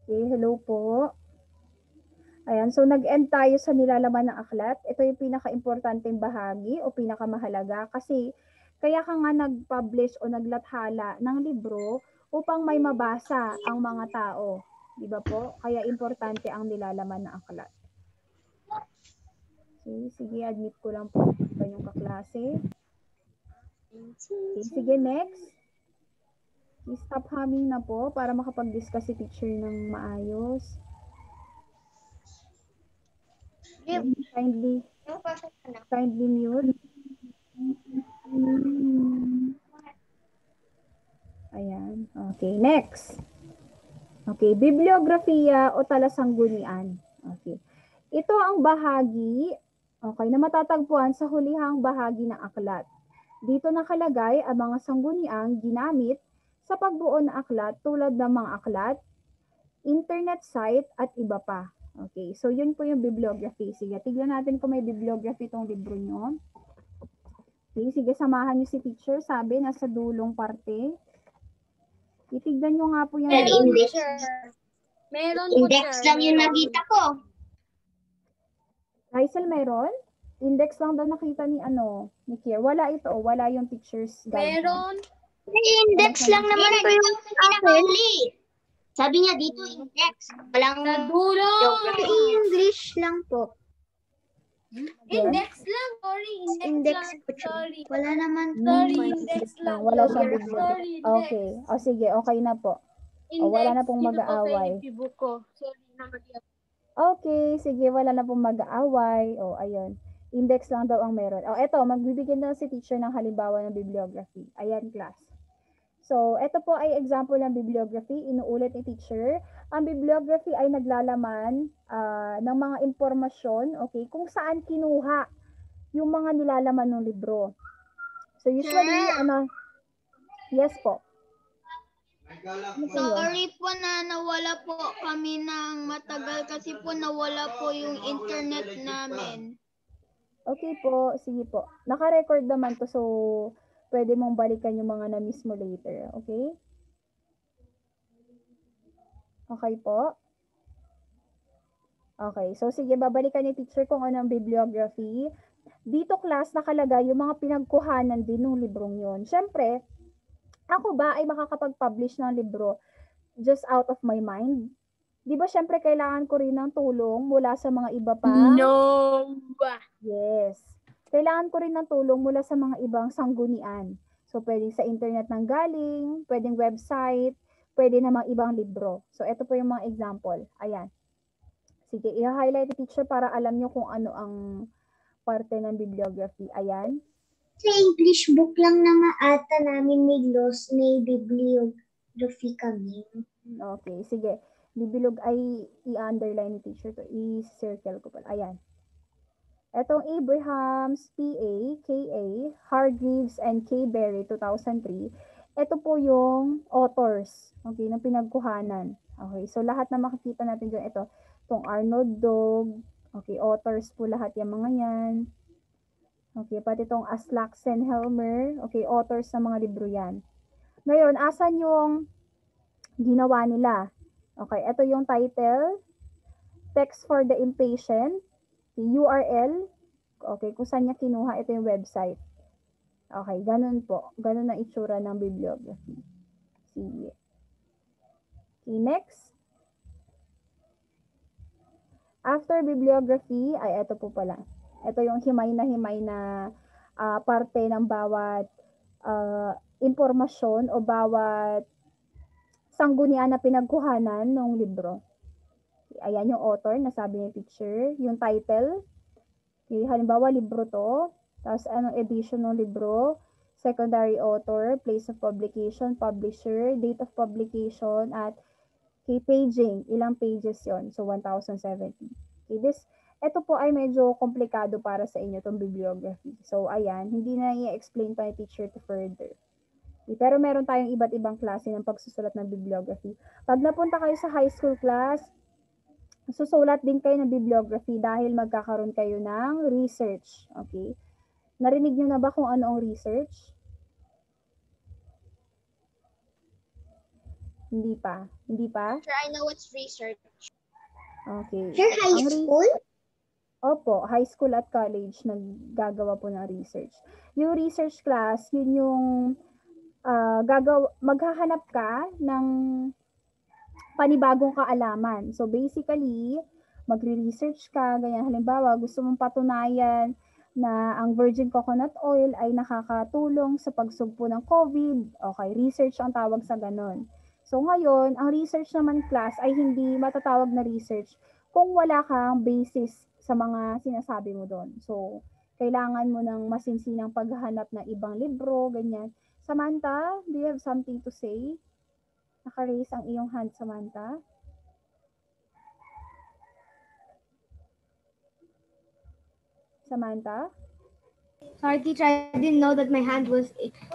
Okay, hello po. Ayan, so nag-end tayo sa nilalaman ng aklat. Ito yung pinaka-importanteng bahagi o pinakamahalaga kasi kaya ka nga nag-publish o naglathala ng libro upang may mabasa ang mga tao. Di ba po? Kaya importante ang nilalaman ng aklat. Okay, sige, admit ko lang po yung kaklase. Okay, sige, next. Stop humming na po para makapag-discuss si teacher ng maayos. Okay, kindly mute. Ayan. Okay, next. Okay, bibliografiya o talasanggunian. Okay. Ito ang bahagi, okay, na matatagpuan sa hulihang bahagi ng aklat. Dito nakalagay ang mga sangguniang ginamit sa pagbuo ng aklat tulad ng mga aklat, internet site, at iba pa. Okay, so yun po yung bibliography. Sige, tignan natin kung may bibliography itong libro nyo. Okay, sige, samahan nyo si teacher. Sabi, nasa dulong parte. Titignan nyo nga po yung Index. Meron po, Index lang yung nakita ko. Rysel, meron? Index lang daw nakita ni ni Kier. Wala ito, wala yung teacher's guide. Meron. Index lang naman po yung pinakauli. Sabi niya dito, index. Walang Sa dulo. English lang po. Index lang. Sorry, index lang. po. Sorry. Wala naman po. Sorry, index lang. Wala siyang bibliography. Sorry, index. Okay. O sige, okay na po. Index. Wala na pong mag-aaway. Sorry na mag-aaway. Okay, sige, wala na pong mag-aaway. O, ayun. Index lang daw ang meron. O, eto, magbibigyan na si teacher ng halimbawa ng bibliography. Ayan, class. So, ito po ay example ng bibliography. Inuulit ni teacher. Ang bibliography ay naglalaman ng mga impormasyon, okay, kung saan kinuha yung mga nilalaman ng libro. So, usually, yes po. Sorry po na nawala po kami ng matagal kasi po nawala po yung internet namin. Okay po, sige po. Naka-record naman to, so pwede mong balikan yung mga na-miss mo later, okay? Okay po? Okay, so sige, babalikan ni teacher kung ano ang bibliography. Dito, class, nakalagay yung mga pinagkuhanan din ng librong yun. Siyempre, ako ba ay makakapag-publish ng libro just out of my mind? Di ba siyempre kailangan ko rin ng tulong mula sa mga iba pa? No. Yes. Kailangan ko rin ng tulong mula sa mga ibang sanggunian. So, pwedeng sa internet nang galing, pwedeng website, pwede namang ibang libro. So, ito po yung mga example. Ayan. Sige, i-highlight ni teacher para alam nyo kung ano ang parte ng bibliography. Ayan. Sa English book lang naman ata namin may bibliography kami. Okay, sige. Bibilog ay i-underline ni teacher to. I-circle ko pala. Ayan. Etong Abrahams, P.A., K.A., Hargreaves, and K. Berry, 2003. Ito po yung authors, okay, ng pinagkuhanan. Okay, so lahat na makikita natin dyan, ito, itong Arnold Dog, okay, authors po lahat yung mga yan. Okay, pati itong Aslaksen-Helmer, okay, authors ng mga libro yan. Ngayon, asan yung ginawa nila? Okay, ito yung title, Text for the Impatient, URL, okay, kung saan niya kinuha, ito yung website. Okay, ganun po. Ganun ang itsura ng bibliography. Sige. Okay, next. After bibliography, ay ito po pala. Ito yung himay na parte ng bawat impormasyon o bawat sanggunian na pinagkuhanan ng libro. Ayan yung author, nasabi ni teacher. Yung title, okay, halimbawa libro to, tapos anong edition ng libro, secondary author, place of publication, publisher, date of publication, at okay, paging, ilang pages yon. So, 1,070. Okay, ito po ay medyo komplikado para sa inyo itong bibliography. So, ayan, hindi na i-explain pa ni teacher to further. Okay, pero meron tayong iba't ibang klase ng pagsusulat ng bibliography. Pag napunta kayo sa high school class, susulat din kayo ng bibliography dahil magkakaroon kayo ng research. Okay? Narinig nyo na ba kung ano ang research? Hindi pa. Hindi pa? Sir, I know it's research. Okay. Sir, high Ang school? Opo, high school at college naggagawa po ng research. Yung research class, yun yung maghahanap ka ng panibagong kaalaman. So basically, magre-research ka, ganyan. Halimbawa, gusto mong patunayan na ang virgin coconut oil ay nakakatulong sa pagsugpo ng COVID. Okay, research ang tawag sa ganon. So ngayon, ang research naman class ay hindi matatawag na research kung wala kang basis sa mga sinasabi mo doon. So, kailangan mo ng masinsinang paghahanap ng ibang libro, ganyan. Samantha, do you have something to say? Naka-raise ang iyong hand, Samantha. Samantha? Sorry, teacher, I didn't know that my hand was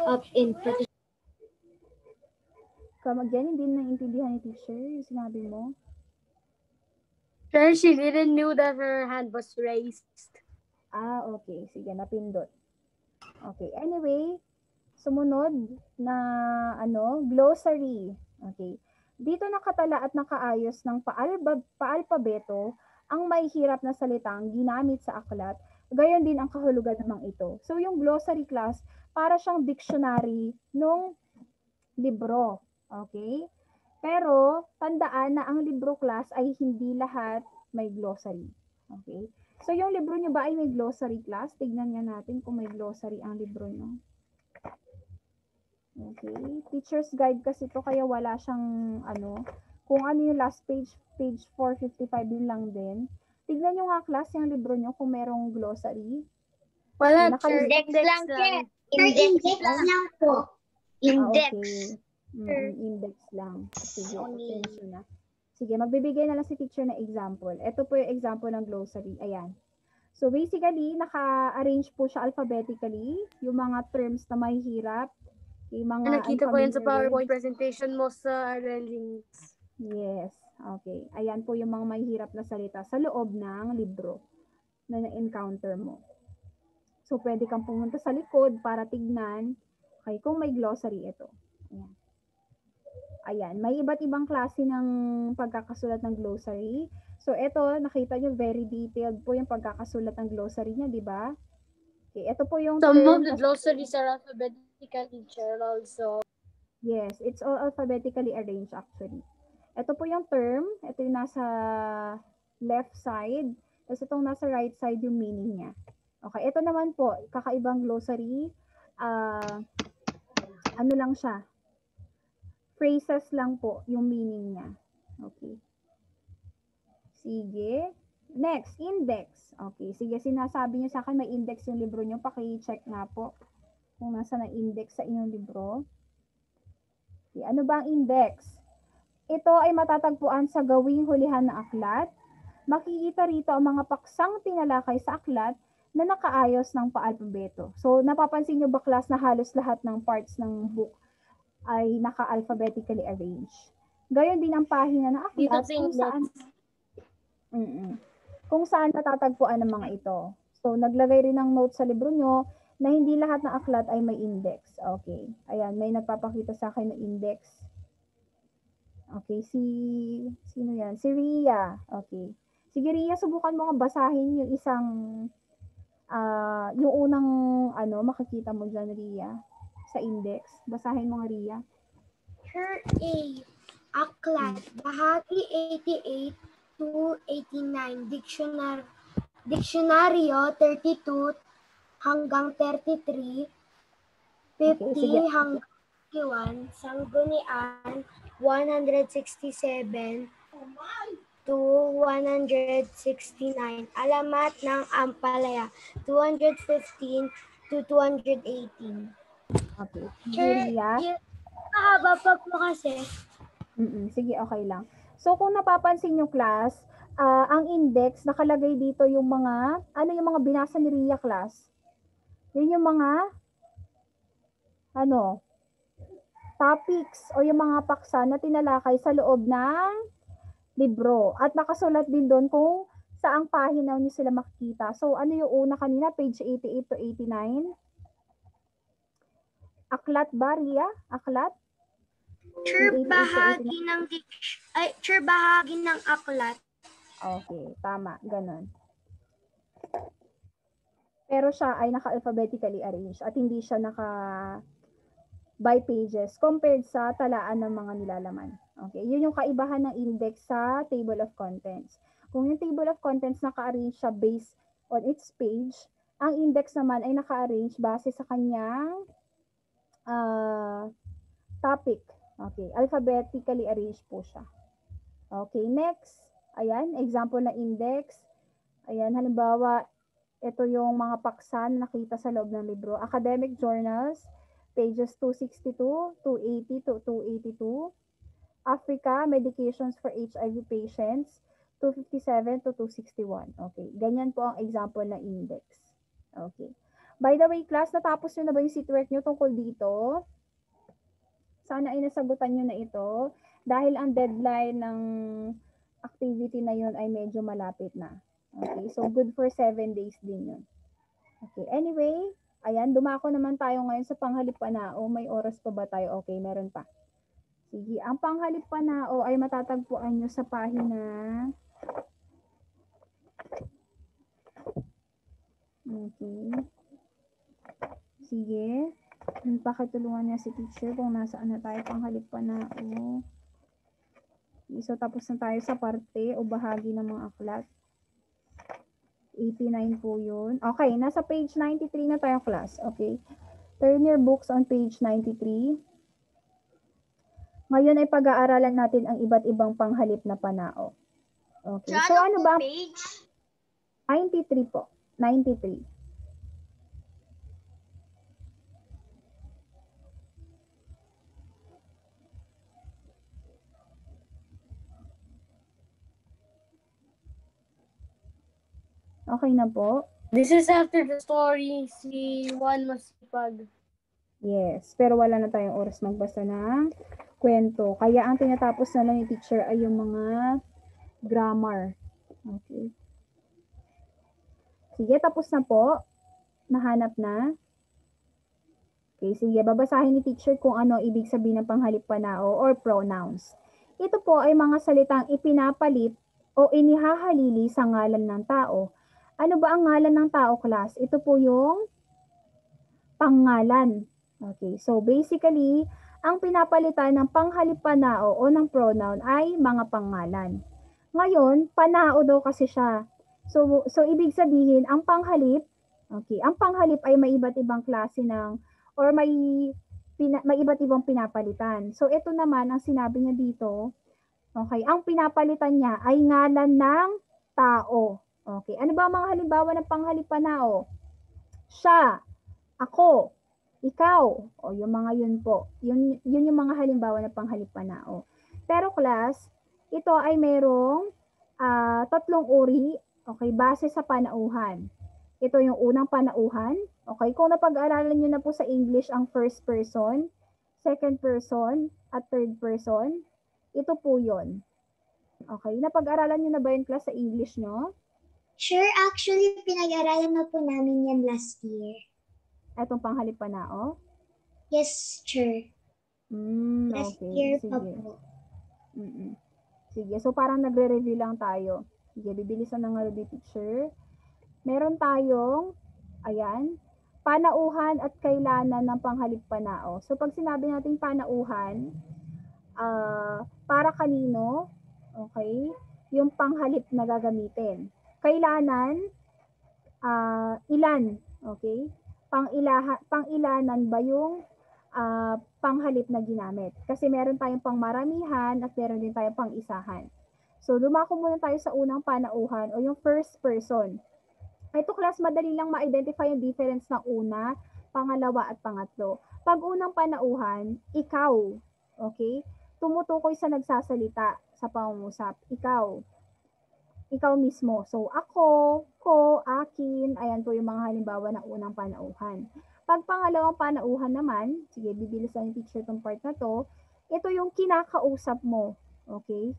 up in front. Come again, hindi naiintindihan ni teacher yung sinabi mo. Sir, she didn't know that her hand was raised. Okay. Sige, napindot. Okay. Anyway, sumunod na glossary. Okay. Dito nakatala at nakaayos ng paalpabeto ang may hirap na salitang ginamit sa aklat. Gayon din ang kahulugan namang ito. So, yung glossary class, para siyang dictionary nung libro. Okay? Pero, tandaan na ang libro class ay hindi lahat may glossary. Okay? So, yung libro nyo ba ay may glossary class? Tignan nga natin kung may glossary ang libro nyo. Okay. Teacher's guide kasi ito, kaya wala siyang, kung ano yung last page, page 455, yun lang din. Tignan nyo nga class yung libro nyo kung merong glossary. Wala, Naka- sir. Index lang. Index lang po. Index. Okay. Index lang. Sige, attention na. Sige, magbibigay na lang si teacher na example. Ito po yung example ng glossary. Ayan. So basically, naka-arrange po siya alphabetically. Yung mga terms na mahihirap. Yung mga Nakita ko yan sa unfamiliar PowerPoint words. presentation mo sa links. Yes. Okay. Ayan po yung mga mahihirap na salita sa loob ng libro na na-encounter mo. So, pwede kang pumunta sa likod para tignan kung may glossary ito. Ayan. Ayan. May iba't ibang klase ng pagkakasulat ng glossary. So, ito, nakita nyo, very detailed po yung pagkakasulat ng glossary niya, di ba? Okay. Ito po yung Some of term the glossaries are alphabetically, teacher, also. Yes, it's all alphabetically arranged actually. Ito po yung term, ito yung nasa left side, tapos itong nasa right side yung meaning niya. Okay, ito naman po, kakaibang glossary, ano lang siya, phrases lang po yung meaning niya. Okay. Sige. Next, index. Okay, sige, sinasabi niyo sa akin may index yung libro niyo, paki-check nga po kung nasa na index sa inyong libro. Okay, ano ba ang index? Ito ay matatagpuan sa gawing hulihan ng aklat. Makikita rito ang mga paksang tinalakay sa aklat na nakaayos ng paalpabeto. So, napapansin nyo ba class na halos lahat ng parts ng book ay naka-alphabetically arranged. Gayon din ang pahina ng aklat kung saan natatagpuan ang mga ito. So, naglagay rin ng note sa libro nyo na hindi lahat ng aklat ay may index. Okay. Ayan, may nagpapakita sa akin ng index. Okay, sino yan? Si Ria. Okay. Sige, Ria, subukan mo nga basahin yung isang, yung unang, makikita mo dyan, Ria, sa index. Basahin mo nga, Ria. Her A. Aklat, bahagi 88 to 89, Diksyonaryo 32 hanggang 33, 50 hanggang 51, Sanggunian 167 to 169, Alamat ng Ampalaya 215 to 218. Okay. Sige, Ria. Mahaba pa po kasi. Sige, okay lang. So, kung napapansin nyo, class, ang index, nakalagay dito yung mga, yung mga binasa ni Ria, class? Yun yung mga, topics o yung mga paksa na tinalakay sa loob ng libro. At nakasulat din doon kung saang pahina nyo sila makikita. So, ano yung una kanina? Page 88 to 89? Aklat ba, Ria? Aklat? Sure, 288 to bahagi ng sure, bahagi ng aklat. Okay, tama, ganun. Pero siya ay naka-alphabetically arranged at hindi siya by pages compared sa talaan ng mga nilalaman. Okay, yun yung kaibahan ng index sa table of contents. Kung yung table of contents naka-arrange siya based on its page, ang index naman ay naka-arrange base sa kanyang topic. Okay, alphabetically arranged po siya. Okay, next. Ayan, example na index. Ayan, halimbawa, ito yung mga paksa na nakita sa loob ng libro. Academic journals, pages 262, 280 to 282. Africa, medications for HIV patients, 257 to 261. Okay, ganyan po ang example na index. Okay. By the way, class, natapos nyo na ba yung seatwork nyo tungkol dito? Sana ay nasagutan nyo na ito dahil ang deadline ng activity na yun ay medyo malapit na. Okay, so good for 7 days din yun. Okay, anyway, ayan, dumako naman tayo ngayon sa panghalip-panao. May oras pa ba tayo? Okay, meron pa. Sige, ang panghalip-panao ay matatagpuan nyo sa pahina. Okay. Sige. Pakitulungan niya si teacher kung nasaan na tayo panghalip-panao. So, tapos na tayo sa parte o bahagi ng mga aklat. 89 po yun. Okay, nasa page 93 na tayo, class. Okay. Turn your books on page 93. Ngayon ay pag-aaralan natin ang iba't ibang panghalip na panao. Okay. So, ano ba? Page? 93 po. 93. Okay na po? This is after the story, si Juan Masipag. Yes, pero wala na tayong oras magbasa ng kwento. Kaya ang tinatapos na lang ni teacher ay yung mga grammar. Okay. Sige, tapos na po. Nahanap na. Okay, sige, babasahin ni teacher kung ano ibig sabihin ng panghalip-panao or pronouns. Ito po ay mga salitang ipinapalit o inihahalili sa ngalan ng tao. Ano ba ang ngalan ng tao, class? Ito po yung pangalan. Okay, so basically, ang pinapalitan ng panghalip-panao o ng pronoun ay mga pangalan. Ngayon, panao daw kasi siya. So ibig sabihin, ang panghalip, okay, ang panghalip ay may iba't ibang klase ng, or may iba't ibang pinapalitan. So ito naman, ang sinabi niya dito, okay, ang pinapalitan niya ay ngalan ng tao. Okay, ano ba ang mga halimbawa ng panghalip-panao? Siya, ako, ikaw, o yung mga yun po. Yun yung mga halimbawa ng panghalip-panao. Pero class, ito ay merong tatlong uri, okay, base sa panauhan. Ito yung unang panauhan. Okay, kung napag-aralan nyo na po sa English ang first person, second person, at third person, ito po yun. Okay, napag-aralan nyo na ba yung class sa English nyo? Sure, actually, pinag-aralan na po namin yan last year. Itong panghalip-panao? Yes, sure. Last Okay, year pa sige. po. Sige, so parang nagre-review lang tayo. Sige, bibilisan ng review teacher. Meron tayong, ayan, panauhan at kailanan ng panghalip-panao. So pag sinabi natin panauhan, para kanino, okay, yung panghalip na gagamitin. Kailanan, ilan, okay? Pangilanan ba yung panghalip na ginamit? Kasi meron tayong pangmaramihan at meron din tayong pangisahan. So, dumako muna tayo sa unang panauhan o yung first person. Ito class, madali lang ma-identify yung difference ng una, pangalawa at pangatlo. Pag unang panauhan, ikaw, okay? Tumutukoy sa nagsasalita sa pangungusap. Ikaw mismo. So, ako, ko, akin, ayan po yung mga halimbawa ng unang panauhan. Pag pangalawang panauhan naman, sige, bibilisan yung teacher tong part na to, ito yung kinakausap mo. Okay?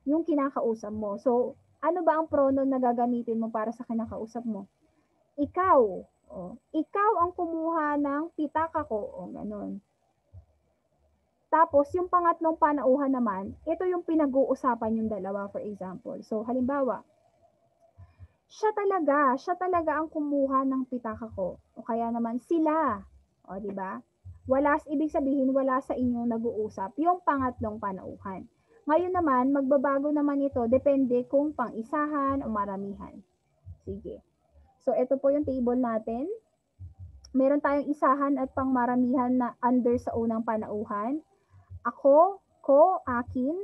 Yung kinakausap mo. So, ano ba ang pronoun na gagamitin mo para sa kinakausap mo? Ikaw. Ikaw ang kumuha ng pitaka ko. Ganun. Tapos, yung pangatlong panauhan naman, ito yung pinag-uusapan yung dalawa, for example. So, halimbawa, siya talaga ang kumuha ng pitaka ko. O kaya naman sila. O, di ba? Ibig sabihin, wala sa inyong nag-uusap yung pangatlong panauhan. Ngayon naman, magbabago naman ito, depende kung pang-isahan o maramihan. Sige. So, ito po yung table natin. Meron tayong isahan at pangmaramihan na under sa unang panauhan. Ako, ko, akin.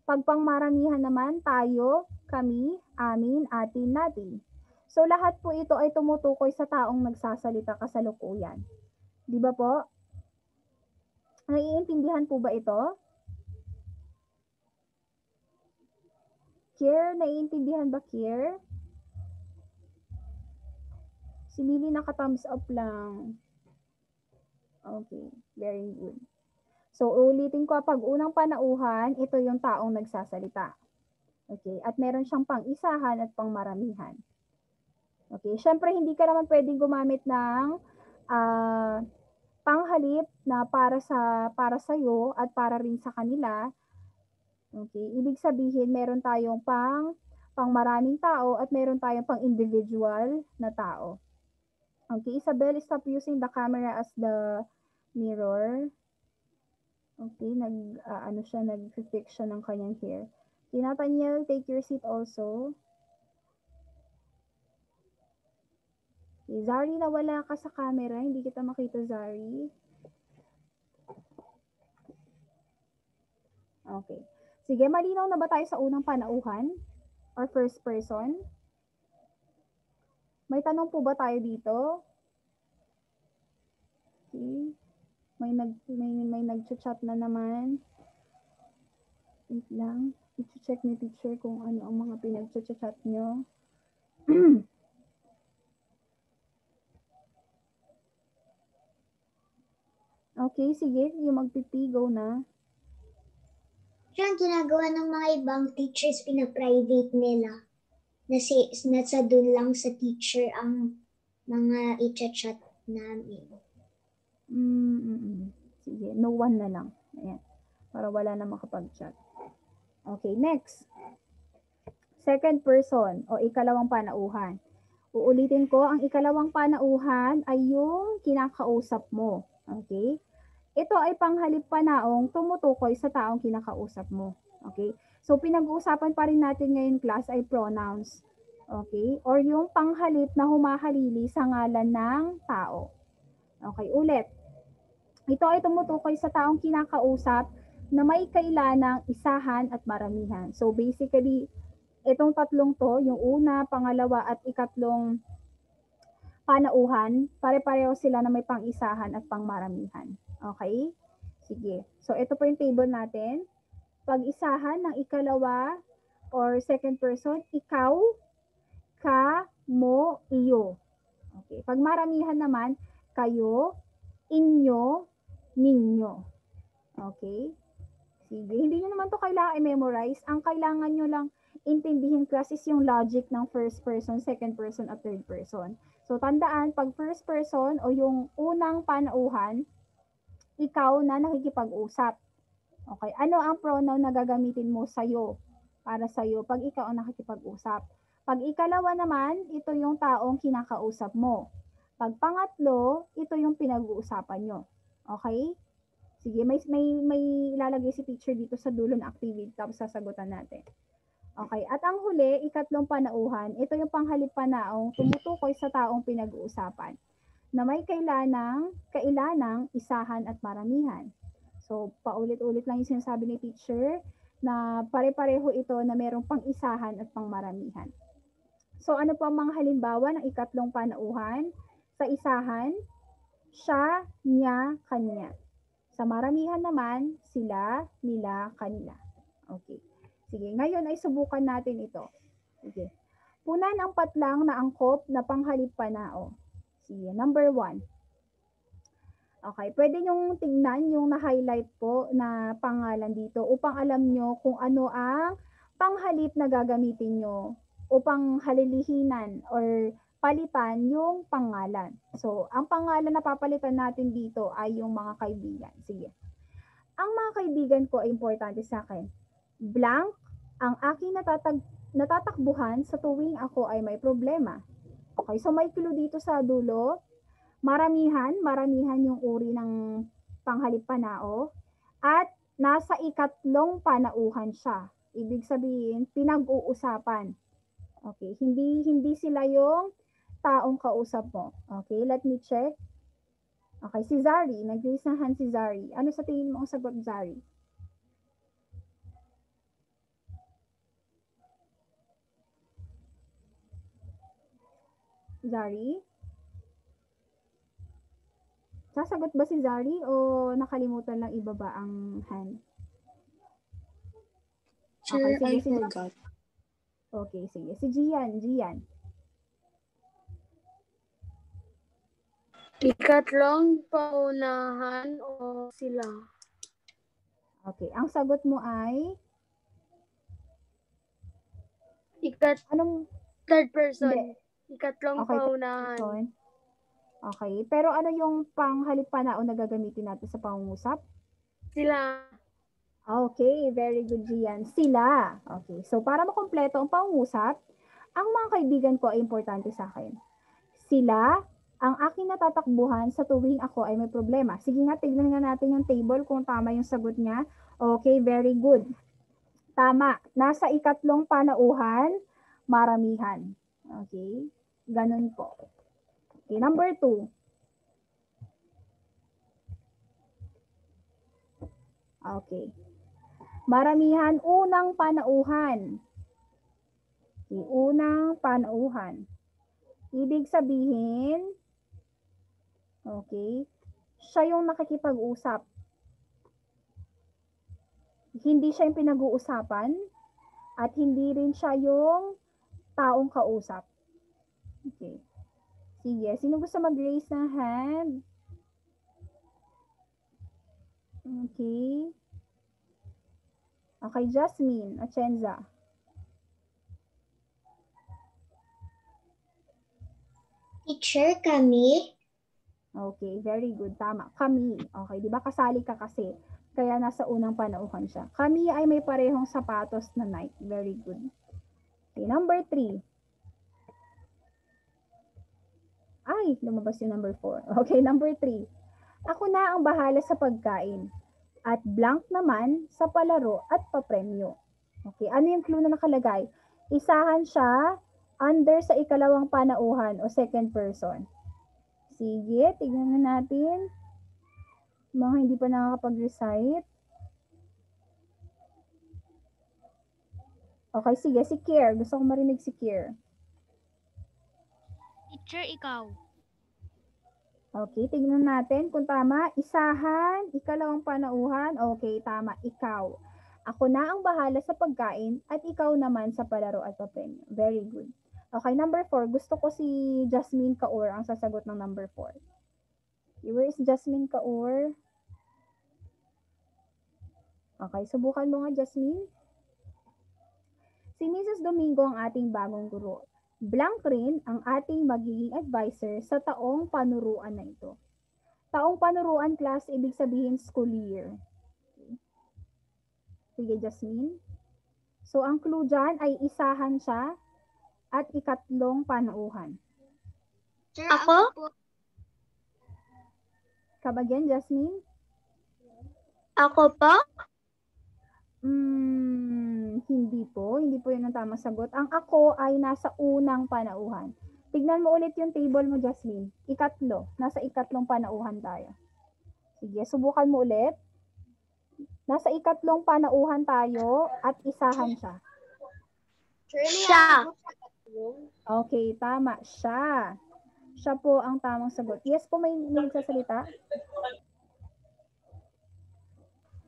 Pag pangmaramihan naman, tayo, kami, amin, atin, natin. So, lahat po ito ay tumutukoy sa taong nagsasalita kasalukuyan. Di ba po? Naiintindihan po ba ito? Kier, naiintindihan ba, Kier? Si Lily naka-thumbs up lang. Okay, very good. So, ulitin ko, pag unang panauhan, ito yung taong nagsasalita. Okay, at meron siyang pang-isahan at pang-maramihan. Okay, syempre hindi ka naman pwedeng gumamit ng panghalip na para sa iyo at para rin sa kanila. Okay, ibig sabihin meron tayong pang-maraming tao at meron tayong pang-individual na tao. Okay, Isabel, stop using the camera as the mirror. Okay, nag-fix siya ng kanyang hair. Nathaniel, take your seat also. Okay, Zari, nawala ka sa camera. Hindi kita makita, Zari. Okay. Sige, malinaw na ba tayo sa unang panauhan? Or first person? May tanong po ba tayo dito? Okay. May nag-chat na naman. Wait lang. I-check ni teacher kung ano ang mga pinag-chat nyo. Okay, sige. Yung magpipigo na. Siya ang ginagawa ng mga ibang teachers, pina-private nila. Nasa dun lang sa teacher ang mga i-chat namin. Sige, no one na lang. Ayan. Para wala na makapag-chat. Okay, next. Second person o ikalawang panauhan. Uulitin ko, ang ikalawang panauhan ay yung kinakausap mo. Okay? Ito ay panghalip panaong tumutukoy sa taong kinakausap mo. Okay? So, pinag-uusapan pa rin natin ngayon class ay pronouns. Okay? Or yung panghalip na humahalili sa ngalan ng tao. Okay, ulit. Ito ay tumutukoy sa taong kinakausap na may kailanang isahan at maramihan. So, basically, itong tatlong to, yung una, pangalawa, at ikatlong panauhan, pare-pareho sila na may pang-isahan at pang-maramihan. Okay? Sige. So, ito po yung table natin. Pag-isahan ng ikalawa or second person, ikaw, ka, mo, iyo. Okay. Pag maramihan naman, kayo, inyo, ninyo. Okay? Sige. Hindi nyo naman to kailangan i-memorize. Ang kailangan nyo lang intindihin class is yung logic ng first person, second person, at third person. So, tandaan, pag first person o yung unang panauhan, ikaw na nakikipag-usap. Okay, ano ang pronoun na gagamitin mo sa'yo? Para sa'yo, pag ikaw ang nakikipag-usap. Pag ikalawa naman, ito yung taong kinakausap mo. Pag pangatlo, ito yung pinag-uusapan nyo. Okay? Sige, may ilalagay si teacher dito sa dulo ng activity, tapos sasagutan natin. Okay, at ang huli, ikatlong panauhan, ito yung panghalip panaong tumutukoy sa taong pinag-uusapan na may kailanang isahan at maramihan. So, paulit-ulit lang yung sinasabi ni teacher na pare-pareho ito na merong pang-isahan at pang-maramihan. So, ano po ang mga halimbawa ng ikatlong panauhan? Sa isahan, siya, niya, kanya. Sa maramihan naman, sila, nila, kanila. Okay. Sige, ngayon ay subukan natin ito. Sige. Punan ang patlang na angkop na panghalip panao. Sige, number 1. Okay, pwede nyong tingnan yung na-highlight po na pangalan dito upang alam nyo kung ano ang panghalip na gagamitin nyo upang halilihinan or palitan yung pangalan. So, ang pangalan na papalitan natin dito ay yung mga kaibigan. Sige. Ang mga kaibigan ko ay importante sa akin. Blank, ang aking natatakbuhan sa tuwing ako ay may problema. Okay, so may clue dito sa dulo. Maramihan yung uri ng panghalip-panao at nasa ikatlong panauhan siya. Ibig sabihin, pinag-uusapan. Okay, hindi sila yung taong kausap mo. Okay, let me check. Okay, si Zari, nag-raise na hand si Zari. Ano sa tingin mo ang sagot, Zari? Zari? Sasagot ba si Zari o nakalimutan lang ibaba ang hand? Okay, sige, sige. Okay, sige. Si Gian. Ikatlong paunahan o sila? Okay, ang sagot mo ay Anong third person? Hindi. Ikatlong Okay, paunahan. person. Okay, pero ano yung panghalip-panao na gagamitin natin sa pangungusap? Sila. Okay, very good, Gian. Sila. Okay, so para makompleto ang pangungusap, ang mga kaibigan ko ay importante sa akin. Sila ang aking natatakbuhan sa tuwing ako ay may problema. Sige nga, tignan nga natin yung table kung tama yung sagot niya. Okay, very good. Tama. Nasa ikatlong panauhan, maramihan. Okay, ganun po. Okay, number 2. Okay. Maramihan, unang panauhan. Okay, unang panauhan. Ibig sabihin, okay, siya yung nakikipag-usap. Hindi siya yung pinag-uusapan at hindi rin siya yung taong kausap. Okay. Sige, sino gusto mag-raise ng hand? Okay. Okay, Jasmine, Achenza. Teacher, kami. Okay, very good. Tama. Kami. Okay, di ba kasali ka kasi. Kaya nasa unang panauhan siya. Kami ay may parehong sapatos na Nike. Very good. Okay, number 3. Ay, lumabas yung number 4. Okay, number 3. Ako na ang bahala sa pagkain. At blank naman sa palaro at papremyo. Okay, ano yung clue na nakalagay? Isahan siya under sa ikalawang panauhan o second person. Sige, tignan na natin. Mga hindi pa nakakapag-recite. Okay, sige, si Kier. Gusto ko marinig si Kier. Teacher, ikaw. Okay, tignan natin kung tama. Isahan, ikalawang panauhan. Okay, tama. Ikaw. Ako na ang bahala sa pagkain at ikaw naman sa palaro at papremyo. Very good. Okay, number 4. Gusto ko si Jasmine Kaur ang sasagot ng number 4. Where is Jasmine Kaur? Okay, subukan mo nga, Jasmine. Si Mrs. Domingo ang ating bagong guro. Blank rin ang ating magiging advisor sa taong panuruan na ito. Taong panuruan, class, ibig sabihin school year. Sige, Jasmine. So, ang clue dyan ay isahan siya at ikatlong panauhan. Sir, Ako? po. Kabagyan, Jasmine? Ako po? Hindi po. Hindi po yun ang tamang sagot. Ang ako ay nasa unang panauhan. Tignan mo ulit yung table mo, Jasmine. Ikatlo. Nasa ikatlong panauhan tayo. Sige, subukan mo ulit. Nasa ikatlong panauhan tayo at isahan siya. Siya. Okay, tama. Siya. Siya po ang tamang sagot. Yes po, may nagsasalita.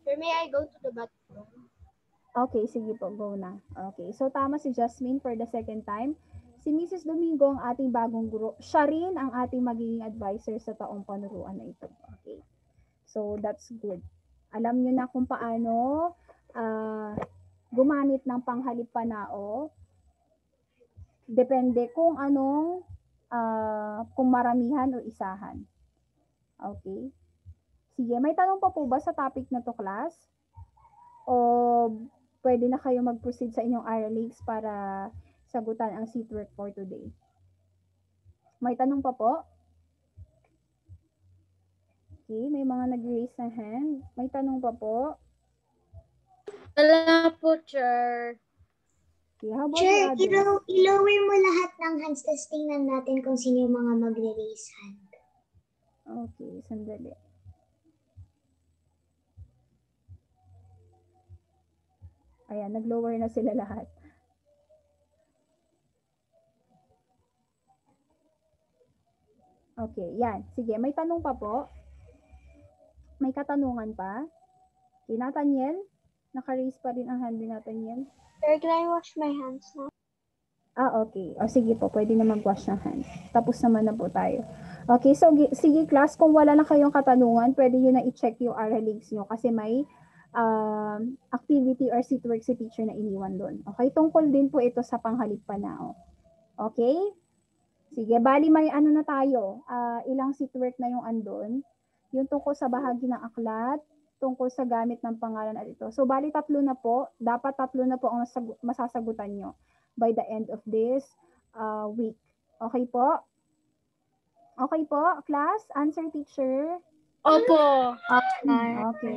Sir, may I go to the bathroom? Okay, sige po, go na. Okay, so tama si Jasmine for the second time. Si Mrs. Domingo ang ating bagong guro. Siya rin ang ating magiging advisor sa taong panuruan na ito. Okay, so that's good. Alam nyo na kung paano gumamit ng panghalip-panao. Depende kung anong, kung maramihan o isahan. Okay. Sige, may tanong pa po ba sa topic na to, class? O pwede na kayo mag-proceed sa inyong RLX para sagutan ang seat work for today? May tanong pa po? Okay, may mga nag-raise na hand. May tanong pa po? Wala po, Chair. Okay, how about Sure, the others? i-lower mo lahat ng hands, tapos tingnan natin kung sino yung mga magre-raise hand. Okay, sandali. Ayan, nag-lower na sila lahat. Okay, yan. Sige, may tanong pa po? May katanungan pa? Okay, Nathaniel? Naka-raise pa rin ang hand ni Nathaniel? Sir, can I wash my hands now? Okay. O sige po, pwede na mag-wash ng hands. Tapos naman na po tayo. Okay, so sige class, kung wala na kayong katanungan, pwede nyo na i-check yung RL links nyo kasi may activity or seat work si teacher na iniwan doon. Okay, tungkol din po ito sa panghalip panao. Okay? Sige, bali may ano na tayo, ilang seat work na yung andon. Yung tungkol sa bahagi ng aklat, tungkol sa gamit ng pangalan at ito. So, bali 3 na po. Dapat 3 na po ang masasagutan nyo by the end of this week. Okay po? Okay po, class? Answer, teacher? Opo. Okay.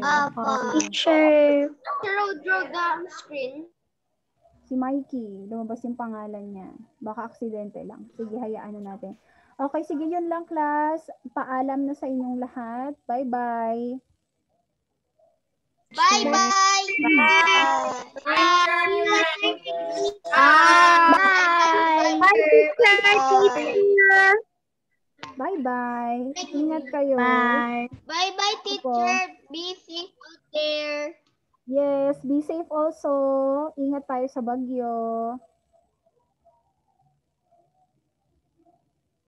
Teacher. Draw the screen. Si Mikey, lumabas yung pangalan niya. Baka aksidente lang. Sige, hayaan na natin. Okay, sige, yun lang, class. Paalam na sa inyong lahat. Bye-bye. Bye-bye. Bye-bye. Ingat kayo. Bye-bye, teacher. Be safe out there. Yes, be safe also. Ingat tayo sa bagyo.